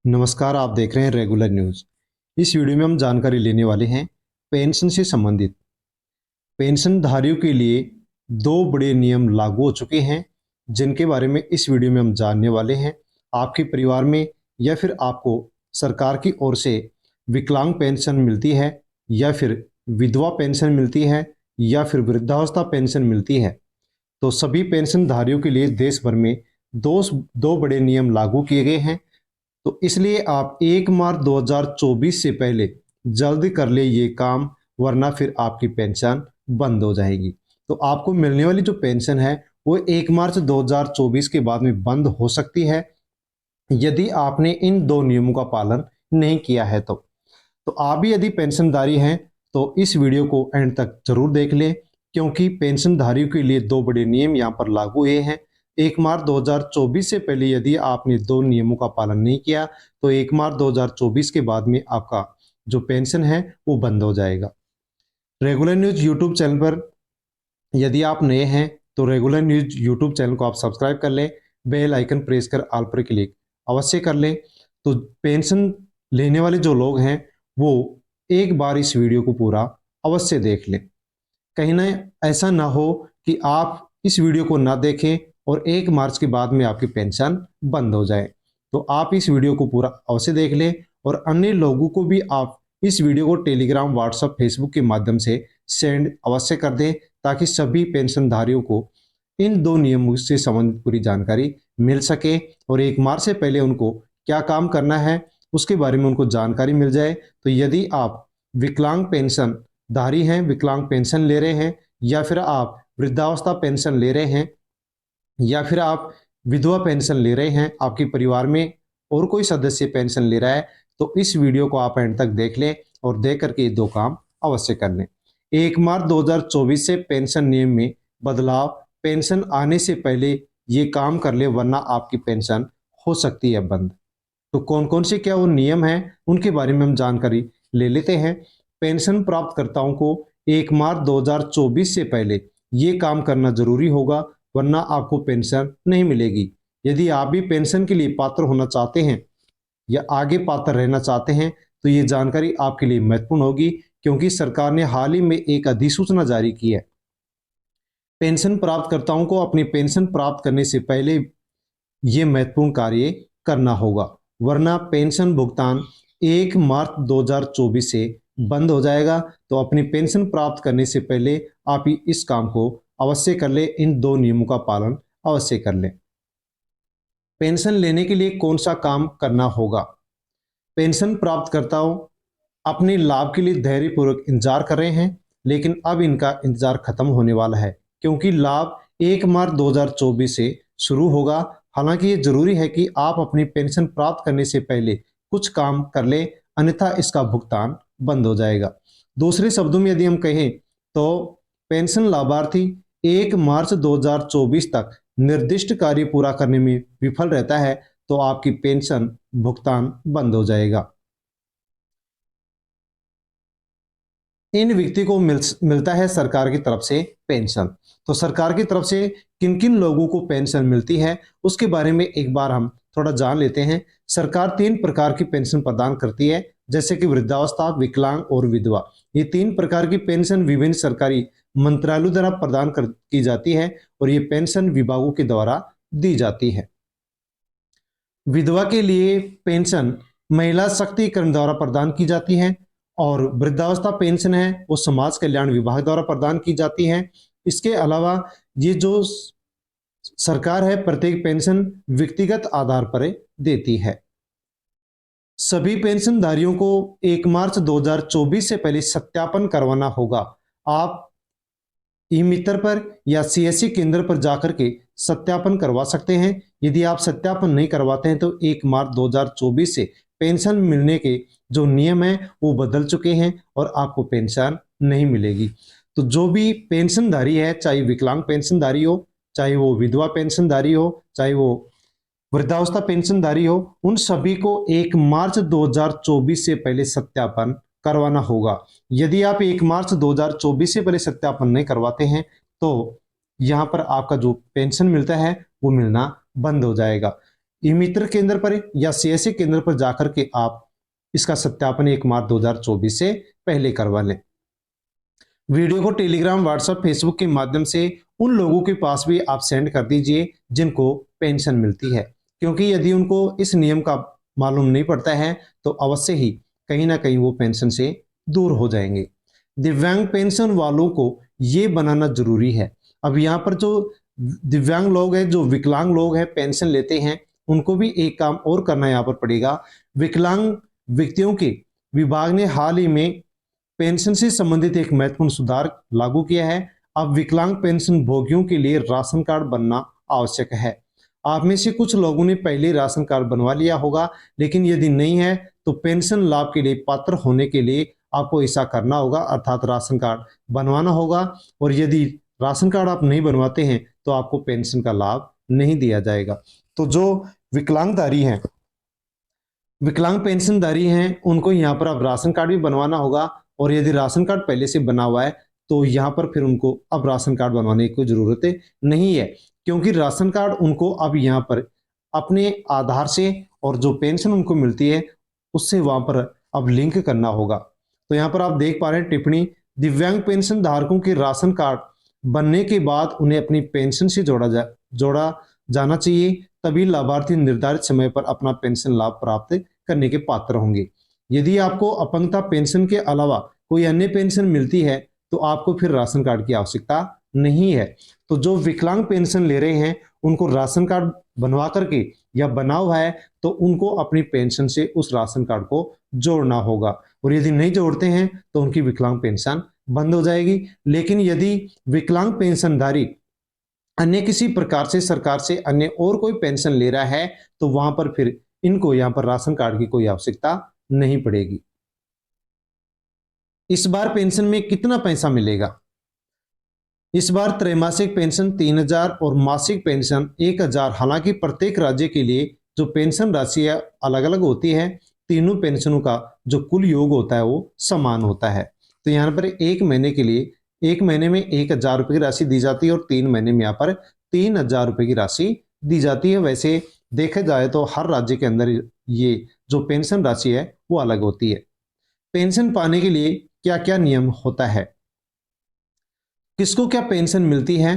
नमस्कार, आप देख रहे हैं रेगुलर न्यूज़। इस वीडियो में हम जानकारी लेने वाले हैं पेंशन से संबंधित। पेंशनधारियों के लिए दो बड़े नियम लागू हो चुके हैं, जिनके बारे में इस वीडियो में हम जानने वाले हैं। आपके परिवार में या फिर आपको सरकार की ओर से विकलांग पेंशन मिलती है या फिर विधवा पेंशन मिलती है या फिर वृद्धावस्था पेंशन मिलती है, तो सभी पेंशनधारियों के लिए देश भर में दो दो बड़े नियम लागू किए गए हैं। तो इसलिए आप 1 मार्च 2024 से पहले जल्दी कर ले ये काम, वरना फिर आपकी पेंशन बंद हो जाएगी। तो आपको मिलने वाली जो पेंशन है वो 1 मार्च 2024 के बाद में बंद हो सकती है, यदि आपने इन दो नियमों का पालन नहीं किया है तो आप भी यदि पेंशनधारी हैं तो इस वीडियो को एंड तक जरूर देख लें, क्योंकि पेंशनधारियों के लिए दो बड़े नियम यहाँ पर लागू हुए हैं। 1 मार्च 2024 से पहले यदि आपने दो नियमों का पालन नहीं किया तो 1 मार्च 2024 के बाद में आपका जो पेंशन है वो बंद हो जाएगा। रेगुलर न्यूज यूट्यूब चैनल पर यदि आप नए हैं तो रेगुलर न्यूज यूट्यूब चैनल को आप सब्सक्राइब कर लें, बेल आइकन प्रेस कर ऑल पर क्लिक अवश्य कर लें। तो पेंशन लेने वाले जो लोग हैं वो एक बार इस वीडियो को पूरा अवश्य देख लें। कहीं ना ऐसा ना हो कि आप इस वीडियो को ना देखें और 1 मार्च के बाद में आपकी पेंशन बंद हो जाए। तो आप इस वीडियो को पूरा अवश्य देख लें और अन्य लोगों को भी आप इस वीडियो को टेलीग्राम, व्हाट्सएप, फेसबुक के माध्यम से सेंड अवश्य कर दें, ताकि सभी पेंशनधारियों को इन दो नियमों से संबंधित पूरी जानकारी मिल सके और 1 मार्च से पहले उनको क्या काम करना है उसके बारे में उनको जानकारी मिल जाए। तो यदि आप विकलांग पेंशन धारी हैं, विकलांग पेंशन ले रहे हैं, या फिर आप वृद्धावस्था पेंशन ले रहे हैं, या फिर आप विधवा पेंशन ले रहे हैं, आपके परिवार में और कोई सदस्य पेंशन ले रहा है, तो इस वीडियो को आप एंड तक देख लें और देख करके ये दो काम अवश्य कर लें। 1 मार्च 2024 से पेंशन नियम में बदलाव, पेंशन आने से पहले ये काम कर ले, वरना आपकी पेंशन हो सकती है बंद। तो कौन कौन से क्या वो नियम हैं उनके बारे में हम जानकारी ले लेते हैं। पेंशन प्राप्तकर्ताओं को 1 मार्च 2024 से पहले ये काम करना जरूरी होगा, वरना आपको पेंशन नहीं मिलेगी। यदि आप भी पेंशन के लिए पात्र होना चाहते हैं या आगे पात्र रहना चाहते हैं तो ये जानकारी आपके लिए महत्वपूर्ण होगी, क्योंकि सरकार ने हाल ही में एक अधिसूचना जारी की है। पेंशन प्राप्तकर्ताओं को अपनी पेंशन प्राप्त करने से पहले ये महत्वपूर्ण कार्य करना होगा, वरना पेंशन भुगतान 1 मार्च 2024 से बंद हो जाएगा। तो अपनी पेंशन प्राप्त करने से पहले आप इस काम को अवश्य कर ले, इन दो नियमों का पालन अवश्य कर लें। पेंशन लेने के लिए कौन सा काम करना होगा? पेंशन प्राप्तकर्ताओं अपने लाभ के लिए धैर्यपूर्वक इंतजार कर रहे हैं, लेकिन अब इनका इंतजार खत्म होने वाला है, क्योंकि लाभ 1 मार्च 2024 से शुरू होगा। हालांकि ये जरूरी है कि आप अपनी पेंशन प्राप्त करने से पहले कुछ काम कर ले, अन्यथा इसका भुगतान बंद हो जाएगा। दूसरे शब्दों में यदि हम कहें तो पेंशन लाभार्थी 1 मार्च 2024 तक निर्दिष्ट कार्य पूरा करने में विफल रहता है तो आपकी पेंशन भुगतान बंद हो जाएगा। इन व्यक्ति को मिलता है सरकार की तरफ से पेंशन। तो सरकार की तरफ से किन किन लोगों को पेंशन मिलती है उसके बारे में एक बार हम थोड़ा जान लेते हैं। सरकार 3 प्रकार की पेंशन प्रदान करती है, जैसे कि वृद्धावस्था, विकलांग और विधवा। ये 3 प्रकार की पेंशन विभिन्न सरकारी मंत्रालयों द्वारा प्रदान की जाती है और ये पेंशन विभागों के द्वारा दी जाती है। विधवा के लिए पेंशन महिला सशक्तिकरण द्वारा प्रदान की जाती है और वृद्धावस्था पेंशन है वो समाज कल्याण विभाग द्वारा प्रदान की जाती है। इसके अलावा ये जो सरकार है प्रत्येक पेंशन व्यक्तिगत आधार पर देती है। सभी पेंशनधारियों को 1 मार्च 2024 से पहले सत्यापन करवाना होगा। आप ई मित्र पर या सीएससी केंद्र पर जाकर के सत्यापन करवा सकते हैं। यदि आप सत्यापन नहीं करवाते हैं तो 1 मार्च 2024 से पेंशन मिलने के जो नियम है वो बदल चुके हैं और आपको पेंशन नहीं मिलेगी। तो जो भी पेंशनधारी है, चाहे विकलांग पेंशनधारी हो, चाहे वो विधवा पेंशनधारी हो, चाहे वो वृद्धावस्था पेंशनधारी हो, उन सभी को 1 मार्च 2024 से पहले सत्यापन करवाना होगा। यदि आप 1 मार्च 2024 से पहले सत्यापन नहीं करवाते हैं तो यहाँ पर आपका जो पेंशन मिलता है वो मिलना बंद हो जाएगा। ई मित्र केंद्र पर या सीएससी केंद्र पर जाकर के आप इसका सत्यापन 1 मार्च 2024 से पहले करवा लें। वीडियो को टेलीग्राम, व्हाट्सएप, फेसबुक के माध्यम से उन लोगों के पास भी आप सेंड कर दीजिए जिनको पेंशन मिलती है, क्योंकि यदि उनको इस नियम का मालूम नहीं पड़ता है तो अवश्य ही कहीं ना कहीं वो पेंशन से दूर हो जाएंगे। दिव्यांग पेंशन वालों को ये बनाना जरूरी है। अब यहाँ पर जो दिव्यांग लोग हैं, जो विकलांग लोग हैं, पेंशन लेते हैं, उनको भी एक काम और करना यहाँ पर पड़ेगा। विकलांग व्यक्तियों के विभाग ने हाल ही में पेंशन से संबंधित एक महत्वपूर्ण सुधार लागू किया है। अब विकलांग पेंशन भोगियों के लिए राशन कार्ड बनना आवश्यक है। आप में से कुछ लोगों ने पहले राशन कार्ड बनवा लिया होगा, लेकिन यदि नहीं है तो पेंशन लाभ के लिए पात्र होने के लिए आपको ऐसा करना होगा, अर्थात राशन कार्ड बनवाना होगा। और यदि राशन कार्ड आप नहीं बनवाते हैं तो आपको पेंशन का लाभ नहीं दिया जाएगा। तो जो विकलांगधारी हैं, विकलांग पेंशनधारी हैं, उनको यहाँ पर अब राशन कार्ड भी बनवाना होगा। और यदि राशन कार्ड पहले से बना हुआ है तो यहाँ पर फिर उनको अब राशन कार्ड बनवाने की कोई जरूरत नहीं है, क्योंकि राशन कार्ड उनको अब यहाँ पर अपने आधार से और जो पेंशन उनको मिलती है उससे वहां पर अब लिंक करना होगा। तो यहाँ पर आप देख पा रहे हैं टिप्पणी, दिव्यांग पेंशन धारकों के राशन कार्ड बनने के बाद उन्हें अपनी पेंशन से जोड़ा जाना चाहिए, तभी लाभार्थी निर्धारित समय पर अपना पेंशन लाभ प्राप्त करने के पात्र होंगे। यदि आपको अपंगता पेंशन के अलावा कोई अन्य पेंशन मिलती है तो आपको फिर राशन कार्ड की आवश्यकता नहीं है। तो जो विकलांग पेंशन ले रहे हैं उनको राशन कार्ड बनवा करके या बना हुआ है तो उनको अपनी पेंशन से उस राशन कार्ड को जोड़ना होगा, और यदि नहीं जोड़ते हैं तो उनकी विकलांग पेंशन बंद हो जाएगी। लेकिन यदि विकलांग पेंशनधारी अन्य किसी प्रकार से सरकार से अन्य और कोई पेंशन ले रहा है तो वहां पर फिर इनको यहाँ पर राशन कार्ड की कोई आवश्यकता नहीं पड़ेगी। इस बार पेंशन में कितना पैसा मिलेगा? इस बार त्रैमासिक पेंशन 3000 और मासिक पेंशन 1000। हालांकि प्रत्येक राज्य के लिए जो पेंशन राशि अलग अलग होती है, तीनों पेंशनों का जो कुल योग होता है वो समान होता है। तो यहाँ पर एक महीने के लिए, एक महीने में 1000 रुपये की राशि दी जाती है और 3 महीने में यहाँ पर 3000 रुपये की राशि दी जाती है। वैसे देखा जाए तो हर राज्य के अंदर ये जो पेंशन राशि है वो अलग होती है। पेंशन पाने के लिए क्या क्या नियम होता है, किसको क्या पेंशन मिलती है?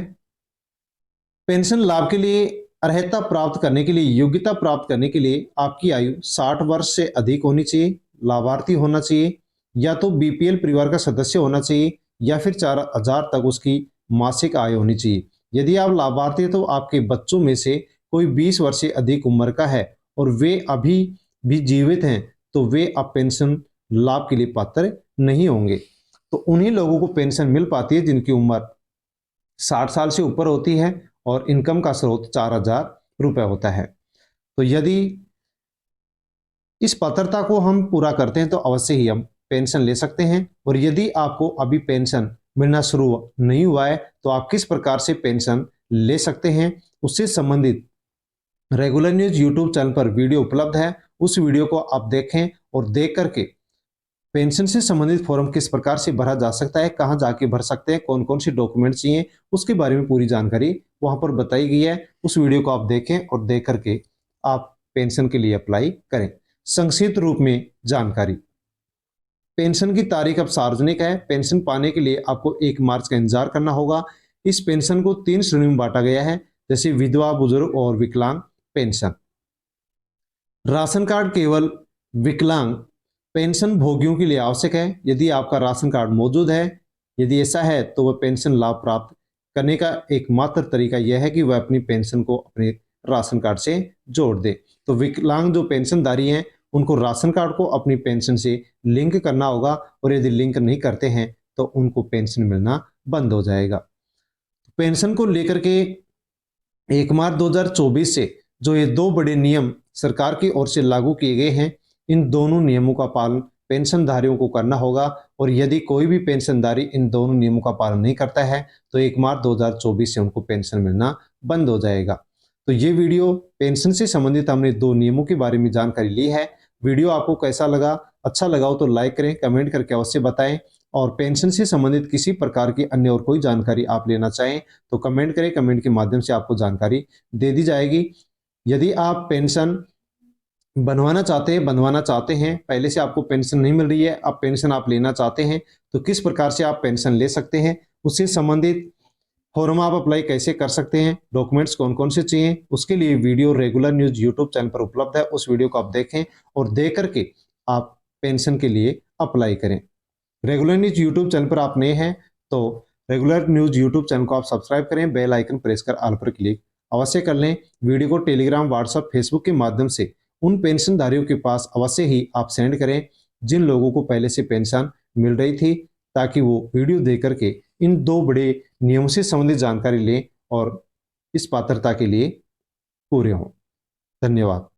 पेंशन लाभ के लिए अर्हता प्राप्त करने के लिए, योग्यता प्राप्त करने के लिए आपकी आयु 60 वर्ष से अधिक होनी चाहिए, लाभार्थी होना चाहिए, या तो बीपीएल परिवार का सदस्य होना चाहिए, या फिर 4000 तक उसकी मासिक आय होनी चाहिए। यदि आप लाभार्थी हैं तो आपके बच्चों में से कोई 20 वर्ष से अधिक उम्र का है और वे अभी भी जीवित हैं तो वे अब पेंशन लाभ के लिए पात्र नहीं होंगे। तो उन्हीं लोगों को पेंशन मिल पाती है जिनकी उम्र 60 साल से ऊपर होती है और इनकम का स्रोत 4000 रुपये होता है। तो यदि इस पात्रता को हम पूरा करते हैं तो अवश्य ही हम पेंशन ले सकते हैं। और यदि आपको अभी पेंशन मिलना शुरू नहीं हुआ है तो आप किस प्रकार से पेंशन ले सकते हैं उससे संबंधित रेगुलर न्यूज यूट्यूब चैनल पर वीडियो उपलब्ध है। उस वीडियो को आप देखें और देख करके पेंशन से संबंधित फॉर्म किस प्रकार से भरा जा सकता है, कहां जाके भर सकते हैं, कौन कौन सी डॉक्यूमेंट चाहिए, उसके बारे में पूरी जानकारी वहां पर बताई गई है। उस वीडियो को आप देखें और देख करके आप पेंशन के लिए अप्लाई करें। संक्षिप्त रूप में जानकारी, पेंशन की तारीख अब सार्वजनिक है। पेंशन पाने के लिए आपको 1 मार्च का इंतजार करना होगा। इस पेंशन को 3 श्रेणियों में बांटा गया है, जैसे विधवा, बुजुर्ग और विकलांग पेंशन। राशन कार्ड केवल विकलांग पेंशन भोगियों के लिए आवश्यक है। यदि आपका राशन कार्ड मौजूद है, यदि ऐसा है तो वह पेंशन लाभ प्राप्त करने का एकमात्र तरीका यह है कि वह अपनी पेंशन को अपने राशन कार्ड से जोड़ दे। तो विकलांग जो पेंशनधारी हैं उनको राशन कार्ड को अपनी पेंशन से लिंक करना होगा, और यदि लिंक नहीं करते हैं तो उनको पेंशन मिलना बंद हो जाएगा। पेंशन को लेकर के 1 मार्च 2024 से जो ये 2 बड़े नियम सरकार की ओर से लागू किए गए हैं, इन दोनों नियमों का पालन पेंशनधारियों को करना होगा। और यदि कोई भी पेंशनधारी इन दोनों नियमों का पालन नहीं करता है तो 1 मार्च 2024 से उनको पेंशन मिलना बंद हो जाएगा। तो ये वीडियो पेंशन से संबंधित हमने 2 नियमों के बारे में जानकारी ली है। वीडियो आपको कैसा लगा? अच्छा लगा हो तो लाइक करें, कमेंट करके अवश्य बताएं। और पेंशन से संबंधित किसी प्रकार की अन्य और कोई जानकारी आप लेना चाहें तो कमेंट करें, कमेंट के माध्यम से आपको जानकारी दे दी जाएगी। यदि आप पेंशन बनवाना चाहते हैं, पहले से आपको पेंशन नहीं मिल रही है, अब पेंशन आप लेना चाहते हैं, तो किस प्रकार से आप पेंशन ले सकते हैं, उससे संबंधित फॉर्म आप अप्लाई कैसे कर सकते हैं, डॉक्यूमेंट्स कौन कौन से चाहिए, उसके लिए video regular news YouTube channel पर उपलब्ध है। उस वीडियो को आप देखें और देख करके आप पेंशन के लिए अप्लाई करें। रेगुलर न्यूज यूट्यूब चैनल पर आप नए हैं तो रेगुलर न्यूज यूट्यूब चैनल को आप सब्सक्राइब करें, बेल आइकन प्रेस कर ऑल पर क्लिक अवश्य कर लें। वीडियो को टेलीग्राम, व्हाट्सएप, फेसबुक के माध्यम से उन पेंशनधारियों के पास अवश्य ही आप सेंड करें जिन लोगों को पहले से पेंशन मिल रही थी, ताकि वो वीडियो देख करके इन दो बड़े नियमों से संबंधित जानकारी लें और इस पात्रता के लिए पूरे हों। धन्यवाद।